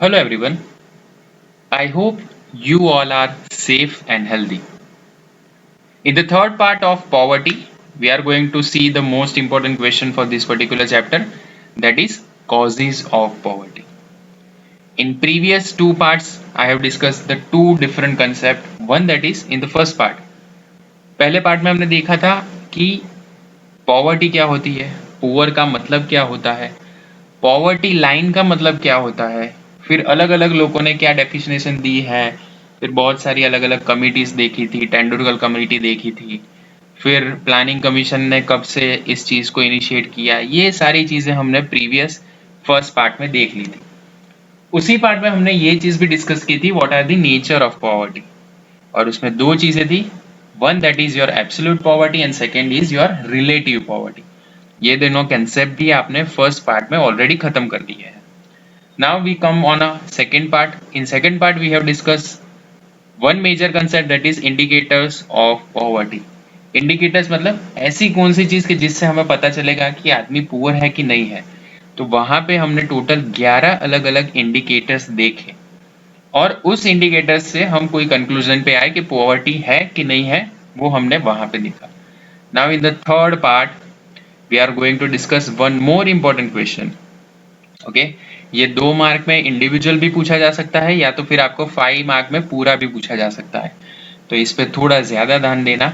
Hello everyone, I hope you all are safe and healthy. In the third part of poverty, we are going to see the most important question for this particular chapter, that is causes of poverty. In previous two parts, I have discussed the two different concept. One that is in the first part. पहले part में हमने देखा था कि poverty क्या होती है, poor का मतलब क्या होता है, पॉवर्टी लाइन का मतलब क्या होता है, फिर अलग अलग लोगों ने क्या डेफिनेशन दी है, फिर बहुत सारी अलग अलग कमिटीज देखी थी, तेंदुलकर कमेटी देखी थी, फिर प्लानिंग कमीशन ने कब से इस चीज़ को इनिशिएट किया, ये सारी चीज़ें हमने प्रीवियस फर्स्ट पार्ट में देख ली थी। उसी पार्ट में हमने ये चीज़ भी डिस्कस की थी, what are the nature of poverty, और उसमें दो चीज़ें थी, one that is your absolute poverty and second is your relative poverty. ये दोनों कंसेप्ट भी आपने फर्स्ट पार्ट में ऑलरेडी खत्म कर दिए हैं। Now we come on a second part. In second part we have discussed one major concept, that is indicators of poverty. Indicators मतलब ऐसी कौन सी चीज़ कि जिससे हमें पता चलेगा कि आदमी पुअर है कि नहीं है। तो वहाँ पे हमने टोटल 11 अलग अलग इंडिकेटर्स देखे और उस इंडिकेटर्स से हम कोई कंक्लूजन पे आए कि पॉवर्टी है कि नहीं है, वो हमने वहाँ पे देखा। Now in the third part we are going to discuss one more important question. Okay, ये 2 मार्क में इंडिविजुअल भी पूछा जा सकता है या तो फिर आपको 5 मार्क में पूरा भी पूछा जा सकता है, तो इस पे थोड़ा ज्यादा ध्यान देना।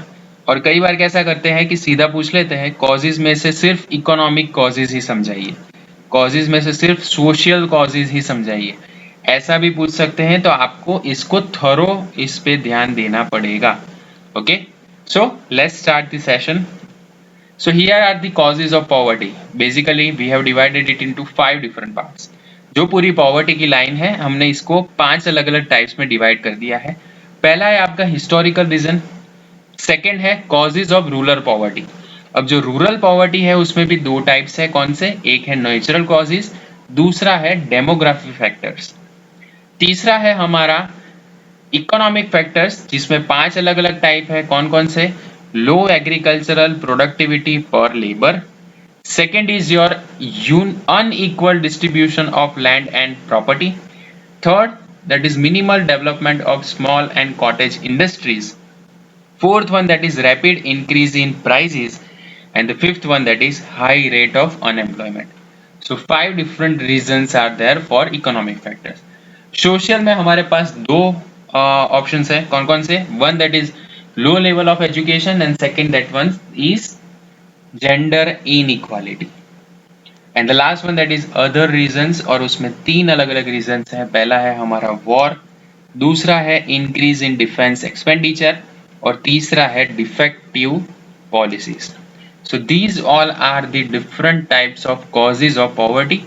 और कई बार कैसा करते हैं कि सीधा पूछ लेते हैं कॉजेज में से सिर्फ इकोनॉमिक कॉजेज ही समझाइए, कॉजेज में से सिर्फ सोशल कॉजेज ही समझाइए, ऐसा भी पूछ सकते हैं। तो आपको इसको थरो इस पे ध्यान देना पड़ेगा। Okay, so let's start the session. So here are the causes of poverty. Basically we have divided it into 5 different parts. जो पूरी पॉवर्टी की लाइन है हमने इसको 5 अलग अलग टाइप्स में डिवाइड कर दिया है. पहला है आपका हिस्टोरिकल रीजन, सेकेंड है कॉजेज ऑफ रूरल पॉवर्टी. अब जो रूरल पॉवर्टी है उसमें भी 2 टाइप्स है, कौन से, एक है नेचुरल कॉजेज, दूसरा है डेमोग्राफी फैक्टर्स, तीसरा है हमारा इकोनॉमिक फैक्टर्स जिसमें 5 अलग अलग टाइप है, कौन कौन से, लो agricultural productivity per labour, second is your unequal distribution of land and property, third that is minimal development of small and cottage industries, fourth one that is rapid increase in prices, and the fifth one that is high rate of unemployment. So 5 different reasons are there for economic factors. Social में हमारे पास 2 options है, कौन कौन से, one that is low level of education and second that one is gender inequality, and the last one that is other reasons, और उसमें 3 अलग अलग रीजंस हैं. पहला है हमारा वॉर, दूसरा है इंक्रीज इन डिफेंस एक्सपेंडिचर, और तीसरा है defective policies. So these all are the different types of causes of poverty.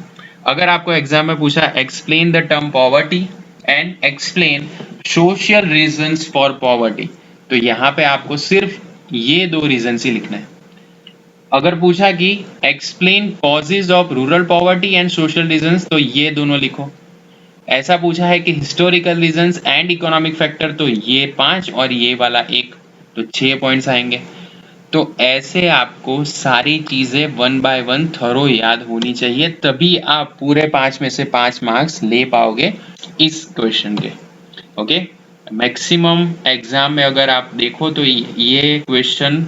अगर आपको एग्जाम में पूछा explain the term poverty and explain social reasons for poverty, तो यहाँ पे आपको सिर्फ ये 2 रीजंस ही लिखना है. अगर पूछा कि explain causes of rural poverty and social reasons, तो ये दोनों लिखो. ऐसा पूछा है कि historical reasons and economic factor, तो ये 5 और ये वाला 1, तो 6 पॉइंट्स आएंगे. तो ऐसे आपको सारी चीजें 1 बाय 1 थरो याद होनी चाहिए, तभी आप पूरे 5 में से 5 मार्क्स ले पाओगे इस क्वेश्चन के. ओके, मैक्सिमम एग्जाम में अगर आप देखो तो ये क्वेश्चन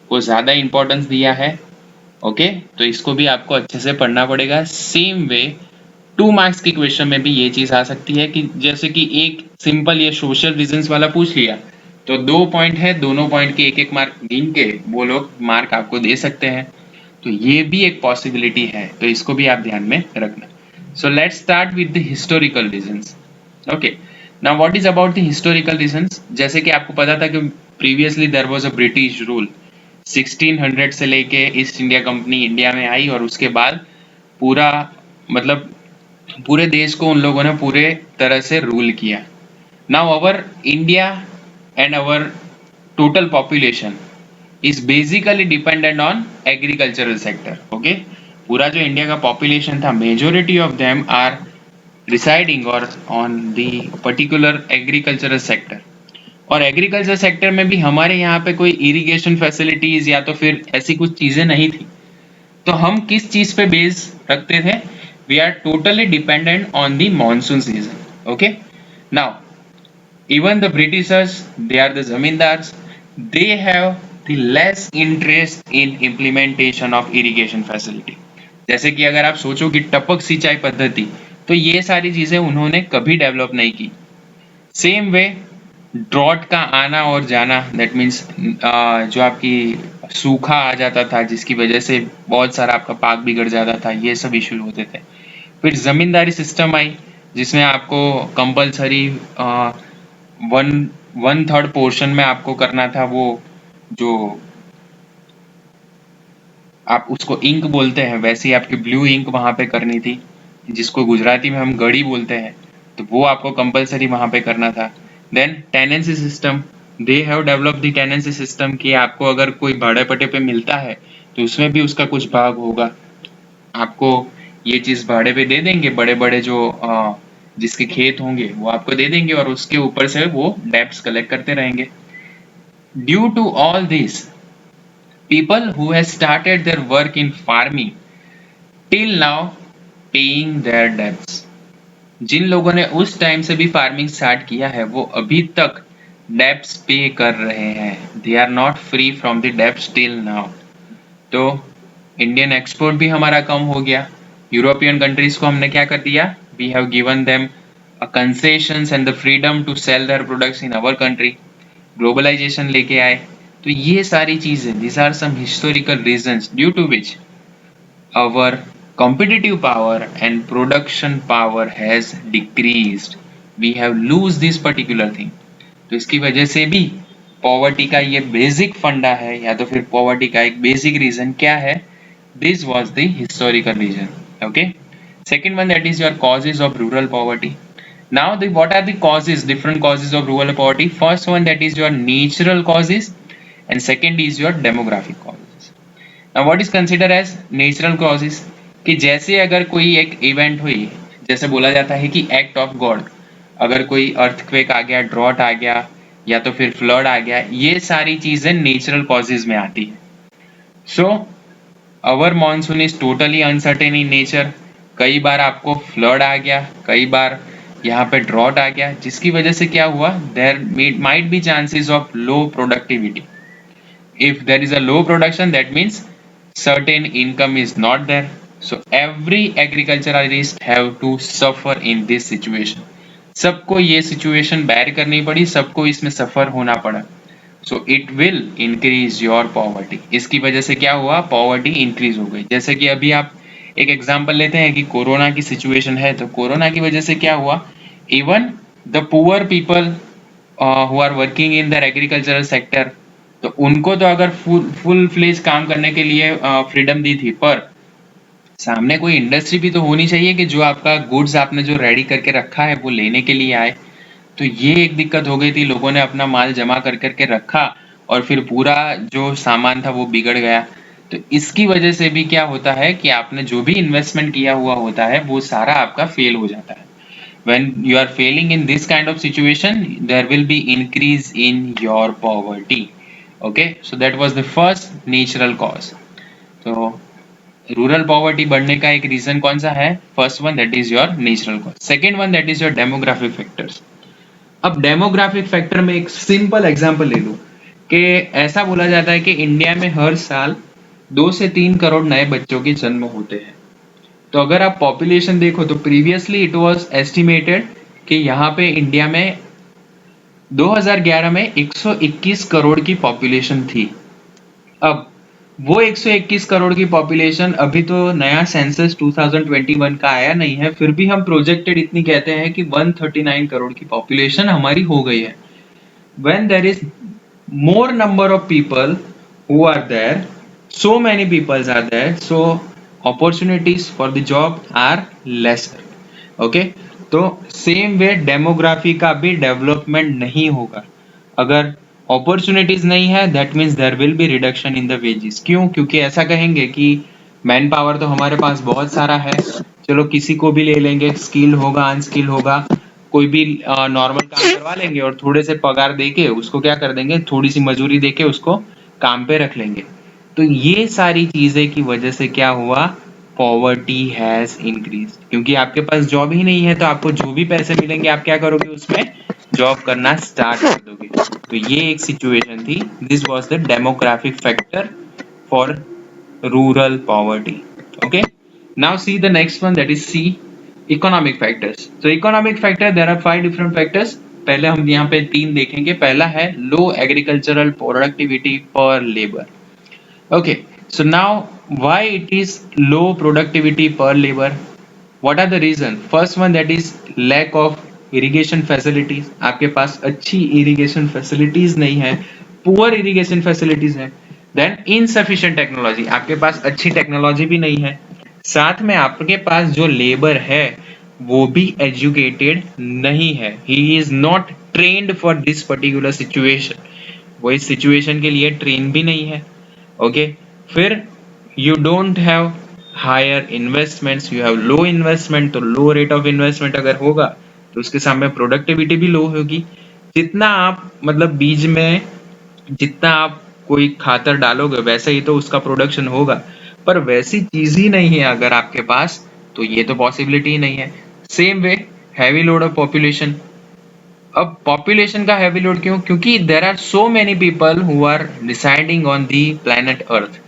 को ज्यादा इंपॉर्टेंस दिया है. ओके, तो इसको भी आपको अच्छे से पढ़ना पड़ेगा. सेम वे 2 मार्क्स के क्वेश्चन में भी ये चीज आ सकती है कि जैसे कि एक सिंपल ये सोशल रीजंस वाला पूछ लिया तो 2 पॉइंट है, दोनों पॉइंट के 1-1 मार्क गिन के वो लोग मार्क आपको दे सकते हैं. तो ये भी एक पॉसिबिलिटी है, तो इसको भी आप ध्यान में रखना. So let's start with the historical reasons. Okay, now what is about the historical reasons. जैसे कि आपको पता था कि previously there was a British rule, 1600 से लेके ईस्ट इंडिया कंपनी इंडिया में आई और उसके बाद पूरा मतलब पूरे देश को उन लोगों ने पूरे तरह से रूल किया. Now our India and our total population is basically dependent on agricultural sector. Okay, पूरा जो इंडिया का पॉपुलेशन था, majority of them are residing और on the particular agricultural sector. और एग्रीकल्चर सेक्टर में भी हमारे यहाँ पे कोई इरिगेशन फैसिलिटीज या तो फिर ऐसी कुछ चीजें नहीं थी. तो हम किस चीज पे बेस रखते थे, we are totally dependent on the monsoon season. Okay, now even the Britishers, they are the zamindars, they have the less interest in implementation of irrigation facility. जैसे कि अगर आप सोचो कि टपक सिंचाई पद्धति, तो ये सारी चीजें उन्होंने कभी डेवलप नहीं की. सेम वे ड्रॉट का आना और जाना, दैट मीन्स जो आपकी सूखा आ जाता था जिसकी वजह से बहुत सारा आपका पाक बिगड़ जाता था, ये सब इश्यू होते थे. फिर जमींदारी सिस्टम आई जिसमें आपको कंपलसरी 1/3 पोर्शन में आपको करना था, वो जो आप उसको इंक बोलते हैं, वैसे ही आपकी ब्लू इंक वहां पे करनी थी, जिसको गुजराती में हम गड़ी बोलते हैं, तो वो आपको कंपलसरी वहां पे करना था. Then tenancy system, they have develop the tenancy system कि आपको अगर कोई भाड़े पट्टे पे मिलता है तो उसमें भी उसका कुछ भाग होगा, आपको ये चीज भाड़े पे दे देंगे, बड़े बड़े जो जिसके खेत होंगे वो आपको दे देंगे और उसके ऊपर से वो डेब्ट्स कलेक्ट करते रहेंगे. Due to all this, people who has started their work in farming till now paying their debts. जिन लोगों ने उस टाइम से भी फार्मिंग स्टार्ट किया है वो अभी तक डेब्ट्स पे कर रहे हैं. They are not free from the debts till now. तो इंडियन एक्सपोर्ट भी हमारा कम हो गया. यूरोपियन कंट्रीज को हमने क्या कर दिया, we have given them concessions and the freedom to sell their products in our country. Globalisation लेके आए. तो ये सारी चीजें, these are some historical reasons due to which our competitive power and production power has decreased. We have lose this particular thing. तो इसकी वजह से भी पॉवर्टी का ये बेसिक फंडा है, या तो फिर पॉवर्टी का एक बेसिक रीजन क्या है, this was the historical reason. Okay, second one, that is your causes of rural poverty. Now what are the causes, different causes of rural poverty? First one, that is your natural causes, and second is your demographic causes. Now what is considered as natural causes? कि जैसे अगर कोई एक event हुई, जैसे बोला जाता है कि एक्ट ऑफ गॉड, अगर कोई अर्थक्वेक आ गया, ड्रॉट आ गया, या तो फिर फ्लड आ गया, ये सारी चीजें नेचुरल कॉजेज में आती है. So our monsoon is totally uncertain in nature. कई बार आपको फ्लड आ गया, कई बार यहाँ पे ड्रॉट आ गया, जिसकी वजह से क्या हुआ, there might be chances of low productivity. If there is a low production, that means certain income is not there. So every agriculturalist have to suffer in this situation. सबको ये situation bear करनी पड़ी, सबको इसमें सफर होना पड़ा. So it will increase your poverty. इसकी वजह से क्या हुआ, poverty increase हो गई. जैसे कि अभी आप एक एग्जाम्पल लेते हैं कि कोरोना की सिचुएशन है, तो कोरोना की वजह से क्या हुआ, even the poor people who are working in the agricultural sector, तो उनको तो अगर फुल फ्लेज काम करने के लिए फ्रीडम दी थी, पर सामने कोई इंडस्ट्री भी तो होनी चाहिए कि जो आपका गुड्स आपने जो रेडी करके रखा है वो लेने के लिए आए. तो ये एक दिक्कत हो गई थी, लोगों ने अपना माल जमा कर करके रखा और फिर पूरा जो सामान था वो बिगड़ गया. तो इसकी वजह से भी क्या होता है कि आपने जो भी इन्वेस्टमेंट किया हुआ होता है वो सारा आपका फेल हो जाता है. When you are failing in this kind of situation, there will be increase in your poverty. Okay, so that was the first natural cause. तो रूरल पॉवर्टी बढ़ने का एक रीजन कौन सा है, first one, that is your natural cause. Second one, that is your demographic factors. अब demographic factor में एक सिंपल एग्जांपल ले लो कि ऐसा बोला जाता है कि इंडिया में हर साल 2 से 3 करोड़ नए बच्चों के जन्म होते हैं. तो अगर आप पॉपुलेशन देखो तो प्रीवियसली इट वाज एस्टिमेटेड कि यहाँ पे इंडिया में 2011 में 121 करोड़ की पॉपुलेशन थी. अब वो 121 करोड़ की पॉपुलेशन, अभी तो नया सेंसस 2021 का आया नहीं है, फिर भी हम प्रोजेक्टेड इतनी कहते हैं कि 139 करोड़ की पॉपुलेशन हमारी हो गई है. When there is more number of people who are there, so many people are there, so opportunities for the job are lesser. Okay, तो सेम वे डेमोग्राफी का भी डेवलपमेंट नहीं होगा. अगर अपॉर्चुनिटीज नहीं है, that means there will be reduction in the wages. क्यों? क्योंकि ऐसा कहेंगे कि मैन पावर तो हमारे पास बहुत सारा है, चलो किसी को भी ले लेंगे, स्किल होगा, अनस्किल होगा, कोई भी नॉर्मल काम करवा लेंगे और थोड़े से पगार देके उसको क्या कर देंगे, थोड़ी सी मजूरी देके उसको काम पे रख लेंगे. तो ये सारी चीजें की वजह से क्या हुआ, पॉवर्टी हैज इंक्रीज, क्योंकि आपके पास जॉब ही नहीं है तो आपको जो भी पैसे मिलेंगे आप क्या करोगे, उसमें जॉब करना स्टार्ट कर दोगे। तो ये एक सिचुएशन थी, this was the demographic factor for rural poverty. Okay, now see the next one, that is see economic factors. तो economic factor, there are 5 different factors. पहले हम यहाँ पे 3 देखेंगे। पहला है low agricultural productivity per labour. Okay, so now why it is low productivity per labor? What are the reason? First one, that is lack of irrigation facilities. आपके पास अच्छी irrigation facilities नहीं है, poor irrigation facilities है। Then insufficient technology, आपके पास अच्छी technology भी नहीं है। साथ में आपके पास जो लेबर है वो भी एजुकेटेड नहीं है, he is not trained for this particular situation, वो इस सिचुएशन के लिए ट्रेन भी नहीं है। ओके, फिर you don't have higher investments, you have low investment, तो लो रेट ऑफ इन्वेस्टमेंट अगर होगा तो उसके सामने प्रोडक्टिविटी भी लो होगी। जितना आप मतलब बीज में जितना आप कोई खातर डालोगे वैसे ही तो उसका प्रोडक्शन होगा, पर वैसी चीज ही नहीं है अगर आपके पास, तो ये तो पॉसिबिलिटी ही नहीं है। Same way heavy load of population. अब पॉपुलेशन का हैवी लोड क्यों? क्योंकि there are so many people who are deciding on the planet earth.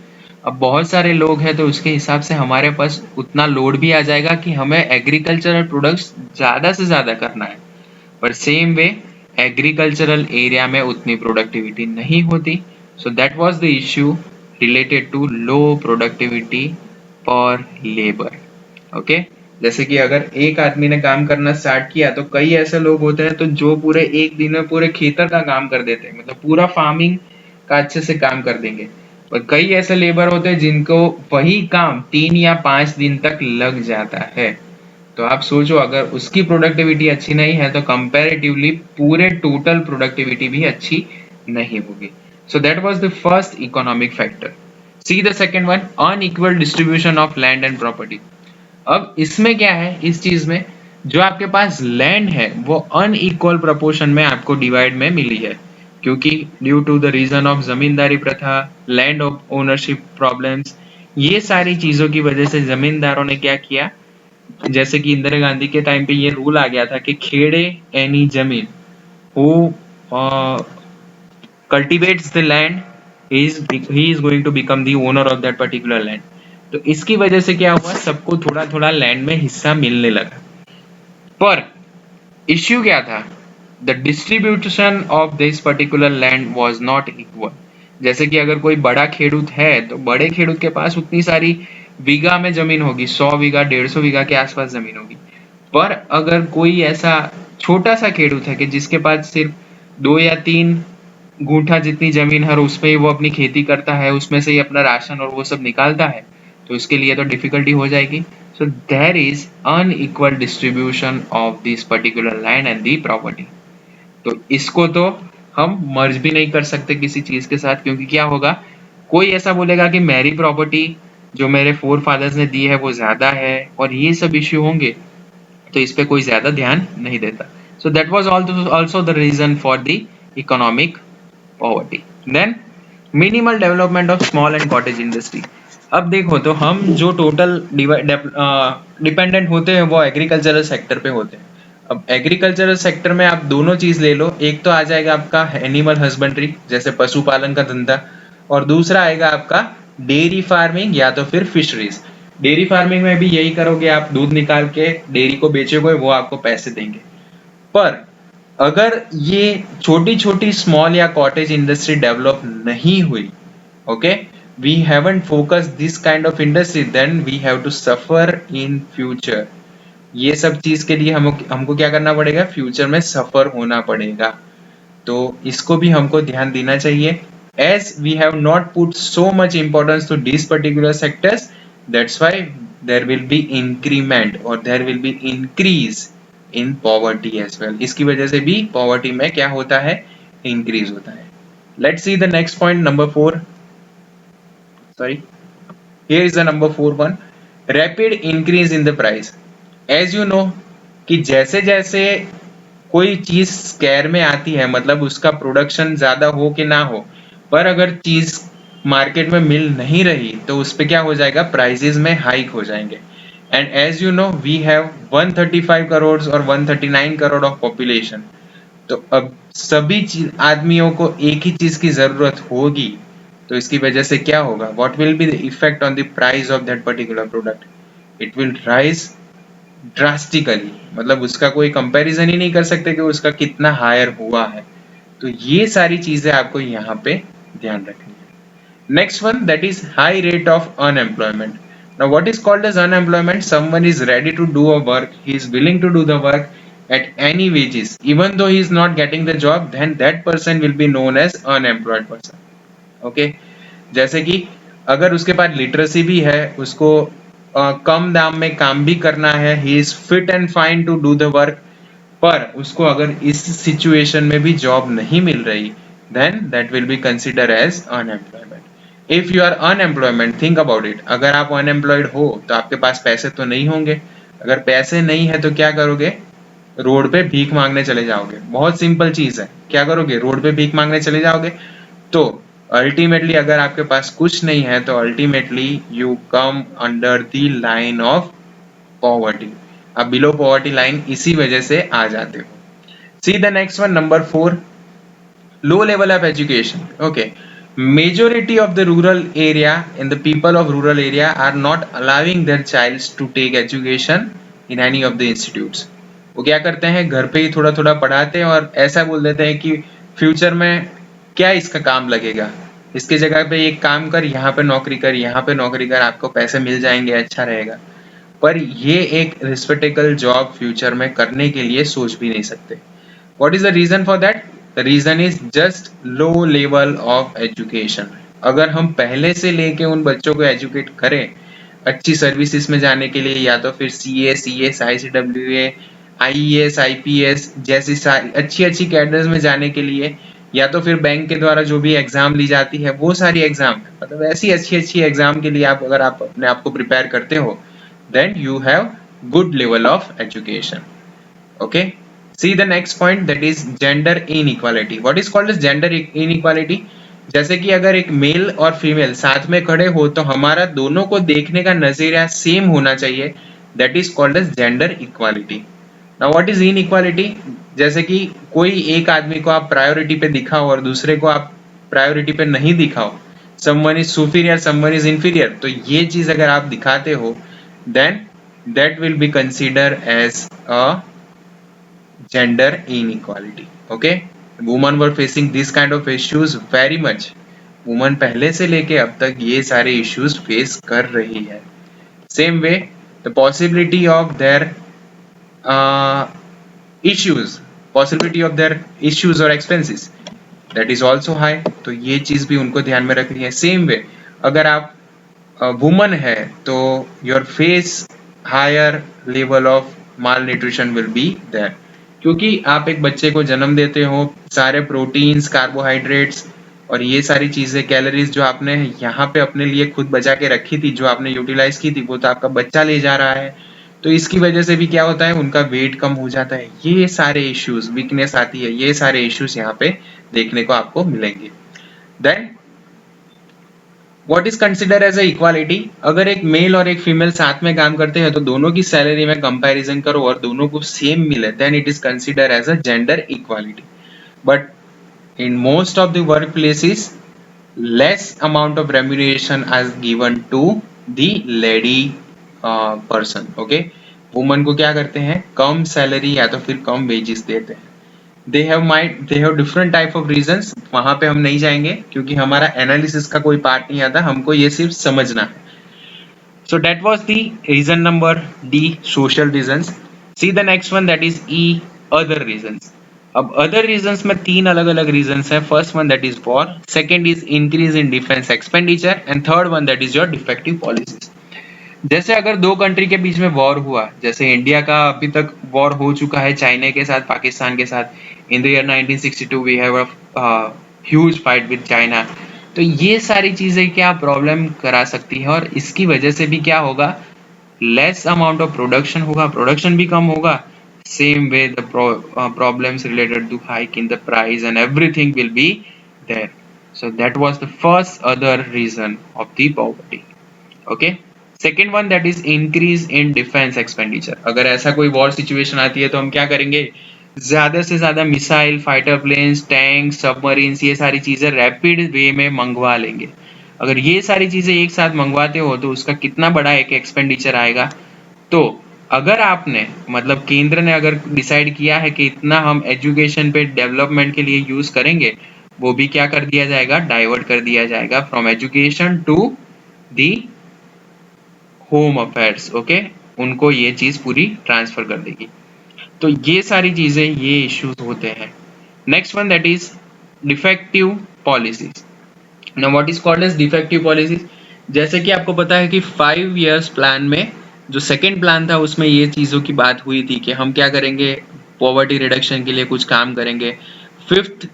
अब बहुत सारे लोग हैं तो उसके हिसाब से हमारे पास उतना लोड भी आ जाएगा कि हमें एग्रीकल्चरल प्रोडक्ट्स ज़्यादा से ज़्यादा करना है, पर सेम वे एग्रीकल्चरल एरिया में उतनी प्रोडक्टिविटी नहीं होती। So that was the issue related to low productivity per labour. Okay, जैसे कि अगर एक आदमी ने काम करना स्टार्ट किया तो कई ऐसे लोग होते हैं तो जो पूरे एक दिन में पूरे खेतर का काम कर देते हैं, मतलब पूरा फार्मिंग का अच्छे से काम कर देंगे। और कई ऐसे लेबर होते हैं जिनको वही काम 3 या 5 दिन तक लग जाता है। तो आप सोचो, अगर उसकी प्रोडक्टिविटी अच्छी नहीं है तो कंपैरेटिवली पूरे टोटल प्रोडक्टिविटी भी अच्छी नहीं होगी। सो that was the first economic factor. See the second one, unequal distribution of land and property. अब इसमें क्या है, इस चीज में जो आपके पास लैंड है वो अनइक्वल प्रोपोर्शन में आपको डिवाइड में मिली है, क्योंकि due to the reason of zamindari प्रथा, लैंड ऑफ ओनरशिप प्रॉब्लम्स, ये सारी चीजों की वजह से जमींदारों ने क्या किया, जैसे कि इंदिरा गांधी के टाइम पे ये रूल आ गया था कि खेड़े एनी जमीन who cultivates the land he is going to become the owner of that particular land। तो इसकी वजह से क्या हुआ, सबको थोड़ा थोड़ा लैंड में हिस्सा मिलने लगा। पर इश्यू क्या था, the distribution of this particular land was not equal. जैसे कि अगर कोई बड़ा खेडूत है तो बड़े खेडूत के पास उतनी सारी बीघा में जमीन होगी, 100 बीघा 150 बीघा के आसपास जमीन होगी। पर अगर कोई ऐसा छोटा सा खेडूत है कि जिसके पास सिर्फ 2 या 3 गूंठा जितनी जमीन है और उसमें ही वो अपनी खेती करता है, उसमें से ही अपना राशन और वो सब निकालता है, तो उसके लिए तो डिफिकल्टी हो जाएगी। So there is unequal distribution of this particular land and the property. तो इसको तो हम मर्ज भी नहीं कर सकते किसी चीज के साथ, क्योंकि क्या होगा, कोई ऐसा बोलेगा कि मेरी प्रॉपर्टी जो मेरे फोर फादर्स ने दी है वो ज्यादा है, और ये सब इश्यू होंगे, तो इस पे कोई ज्यादा ध्यान नहीं देता। So that was also the reason for the economic poverty. Then minimal development of small and cottage industry. अब देखो, तो हम जो टोटल डिपेंडेंट होते हैं वो एग्रीकल्चरल सेक्टर पे होते हैं। अब एग्रीकल्चरल सेक्टर में आप दोनों चीज ले लो, एक तो आ जाएगा आपका एनिमल हस्बेंड्री जैसे पशुपालन का धंधा, और दूसरा आएगा आपका डेयरी फार्मिंग या तो फिर फिशरीज। डेयरी फार्मिंग में भी यही करोगे, आप दूध निकाल के डेयरी को बेचोगे, वो आपको पैसे देंगे। पर अगर ये छोटी छोटी स्मॉल या कॉटेज इंडस्ट्री डेवलप नहीं हुई, okay, we haven't focused this kind of industry, then we have to suffer in future. ये सब चीज के लिए हमको क्या करना पड़ेगा, फ्यूचर में सफर होना पड़ेगा। तो इसको भी हमको ध्यान देना चाहिए। As we have not put so much importance to this particular sectors, that's why there will be increment or there will be increase in poverty as well. इसकी वजह से भी पॉवर्टी में क्या होता है, इंक्रीज होता है। Let's see the next point, number 4। Sorry, here is the number 4 one, rapid increase in the price. As you know कि जैसे जैसे कोई चीज स्केयर में आती है, मतलब उसका प्रोडक्शन ज्यादा हो कि ना हो, पर अगर चीज मार्केट में मिल नहीं रही तो उस पे क्या हो जाएगा, प्राइसेस में हाइक हो जाएंगे। And as you know we have 135 crore और 139 करोड़ ऑफ पॉपुलेशन, तो अब सभी आदमियों को एक ही चीज की जरूरत होगी, तो इसकी वजह से क्या होगा, what will be the effect on the price of that particular product, it will rise drastically, मतलब उसका कोई कंपैरिजन ही नहीं कर सकते कि उसका कितना हायर हुआ है। तो ये सारी चीजें आपको यहाँ पे ध्यान रखनी है। Next one, that is high rate of unemployment. Now what is called as unemployment? Someone is ready to do a work, he is willing to do the work at any wages, even though he is not getting the job, then that person will be known as unemployed person. Okay, जैसे कि अगर उसके पास literacy भी है, उसको कम दाम में काम भी करना है, he is fit and fine to do the work, पर उसको अगर इस सिचुएशन में भी जॉब नहीं मिल रही, then that will be considered as unemployment. If you are unemployment, think about it. अगर आप unemployed हो तो आपके पास पैसे तो नहीं होंगे, अगर पैसे नहीं है तो क्या करोगे, रोड पे भीख मांगने चले जाओगे। बहुत सिंपल चीज है, क्या करोगे, रोड पे भीख मांगने चले जाओगे। तो अल्टीमेटली अगर आपके पास कुछ नहीं है तो ultimately you come under the line of poverty, आप बिलो पॉवर्टी लाइन इसी वजह से आ जाते हो। सी the next one, number 4, low level of education. Okay, majority of the rural area and the people of rural area are not allowing their childs to take education in any of the institutes. वो क्या करते हैं, घर पे ही थोड़ा थोड़ा पढ़ाते हैं और ऐसा बोल देते हैं कि फ्यूचर में क्या इसका काम लगेगा, इसके जगह पे एक काम कर, यहाँ पे नौकरी कर, यहाँ पे नौकरी कर, आपको पैसे मिल जाएंगे, अच्छा रहेगा। पर ये एक रिस्पेक्टेबल जॉब फ्यूचर में करने के लिए सोच भी नहीं सकते। What is the reason for that? The reason is just low level of education. अगर हम पहले से लेके उन बच्चों को एजुकेट करें अच्छी सर्विसेज में जाने के लिए, या तो फिर CA, CS, ICWA, IES, IPS जैसी सारी अच्छी अच्छी कैडर्स में जाने के लिए, या तो फिर बैंक के द्वारा जो भी एग्जाम ली जाती है वो सारी एग्जाम, मतलब ऐसी अच्छी अच्छी एग्जाम के लिए आप अगर आप अपने आप को प्रिपेयर करते हो, then you have good level of education. Okay, see the next point, that is gender inequality. What is called as gender inequality? जैसे कि अगर एक मेल और फीमेल साथ में खड़े हो तो हमारा दोनों को देखने का नजरिया सेम होना चाहिए, that is called as gender equality. Now what is inequality? जैसे कि कोई एक आदमी को आप प्रायोरिटी पे दिखाओ और दूसरे को आप प्रायोरिटी पे नहीं दिखाओ, someone is superior, someone is inferior, तो ये चीज अगर आप दिखाते हो then that will be considered as a gender inequality. Okay, women were facing this kind of issues very much. women पहले से लेके अब तक ये सारे issues face कर रही है। same way the possibility of their possibility of their issues or expenses, that is also high, तो ये चीज भी उनको ध्यान में रखनी है। same way अगर आप वुमन है तो your face higher level of malnutrition will be there, क्योंकि आप एक बच्चे को जन्म देते हो, सारे प्रोटीन्स, कार्बोहाइड्रेट्स और ये सारी चीजें, कैलोरीज जो आपने यहाँ पे अपने लिए खुद बचा के रखी थी, जो आपने यूटिलाइज की थी, वो तो आपका बच्चा ले जा रहा है, तो इसकी वजह से भी क्या होता है, उनका वेट कम हो जाता है, ये सारे इश्यूज, वीकनेस आती है, ये सारे इश्यूज यहाँ पे देखने को आपको मिलेंगे। Then what is consider as a equality? अगर एक मेल और एक फीमेल साथ में काम करते हैं तो दोनों की सैलरी में कंपैरिजन करो और दोनों को सेम मिले, then it is consider as a gender equality. But in most of the work places less amount of remuneration is given to the lady person. Okay, woman को क्या करते हैं, कम सैलरी या तो फिर कम वेजेस देते हैं। they have different type of reasons, वहां पे हम नहीं जाएंगे क्योंकि हमारा एनालिसिस का कोई पार्ट नहीं आता, हमको ये सिर्फ समझना है। so that was the reason number D, social reasons. see the next one, that is E, other reasons. अब other reasons में तीन अलग अलग reasons है। first one that is war, second is increase in defense expenditure and third one that is your defective policies. जैसे अगर दो country के बीच में वॉर हुआ, जैसे इंडिया का अभी तक वॉर हो चुका है चाइना के साथ, पाकिस्तान के साथ, in the year 1962 we have a huge fight with China, तो ये सारी चीजें क्या प्रॉब्लम करा सकती है और इसकी वजह से भी क्या होगा, लेस अमाउंट ऑफ प्रोडक्शन होगा, प्रोडक्शन भी कम होगा, same way the problems related to hike in the price and everything will be there. So that was the first other reason of the poverty. Okay. Second one that is increase in defence expenditure. अगर ऐसा कोई war situation आती है तो हम क्या करेंगे, ज्यादा से ज्यादा missile, fighter planes, tank, submarines, ये सारी चीजें रैपिड वे में मंगवा लेंगे. अगर ये सारी चीजें एक साथ मंगवाते हो तो उसका कितना बड़ा एक एक्सपेंडिचर आएगा. तो अगर आपने मतलब केंद्र ने अगर डिसाइड किया है कि इतना हम एजुकेशन पे डेवलपमेंट के लिए यूज करेंगे, वो भी क्या कर दिया जाएगा, डाइवर्ट कर दिया जाएगा from education to the home affairs. Okay, उनको ये चीज पूरी ट्रांसफर कर देगी. तो ये सारी चीजें, ये इश्यूज होते हैं. Next one that is defective policies. Now what is called as defective policies. जैसे कि आपको पता है कि 5 years प्लान में जो सेकेंड प्लान था उसमें ये चीजों की बात हुई थी कि हम क्या करेंगे, पॉवर्टी रिडक्शन के लिए कुछ काम करेंगे. 5th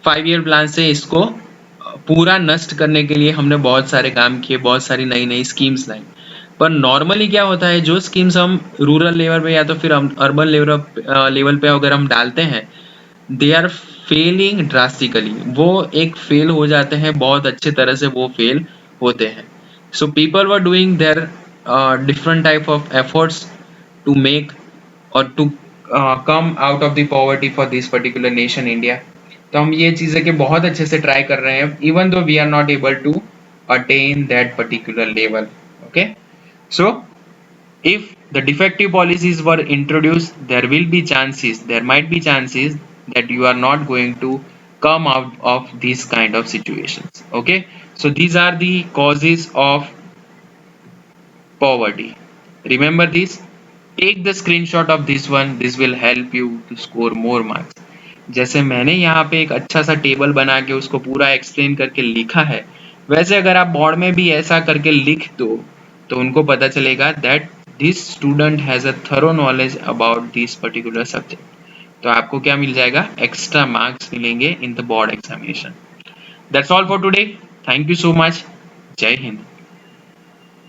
5-year प्लान से इसको पूरा नष्ट करने के लिए हमने बहुत सारे काम किए, बहुत सारी नई नई स्कीम्स लाई. पर नॉर्मली क्या होता है, जो स्कीम्स हम रूरल लेवल पे या तो फिर अर्बन लेवल पे अगर हम डालते हैं, दे आर फेलिंग ड्रास्टिकली. वो एक फेल हो जाते हैं, बहुत अच्छे तरह से वो फेल होते हैं. So people were doing their different type of efforts to make or to come out of the poverty for this particular nation India. तो हम ये चीजें के बहुत अच्छे से ट्राई कर रहे हैं, even though we are not able to attain that particular level. Okay, so if the defective policies were introduced, there might be chances that you are not going to come out of these kind of situations. Okay, so these are the causes of poverty. Remember this, take the screenshot of this one, this will help you to score more marks. जैसे मैंने यहाँ पे एक अच्छा सा table बना के उसको पूरा एक्सप्लेन करके लिखा है, वैसे अगर आप बोर्ड में भी ऐसा करके लिख दो तो उनको पता चलेगा that this student has a thorough knowledge about this particular subject. तो आपको क्या मिल जाएगा, एक्स्ट्रा मार्क्स मिलेंगे in the board examination. That's all for today. Thank you so much. जय हिंद.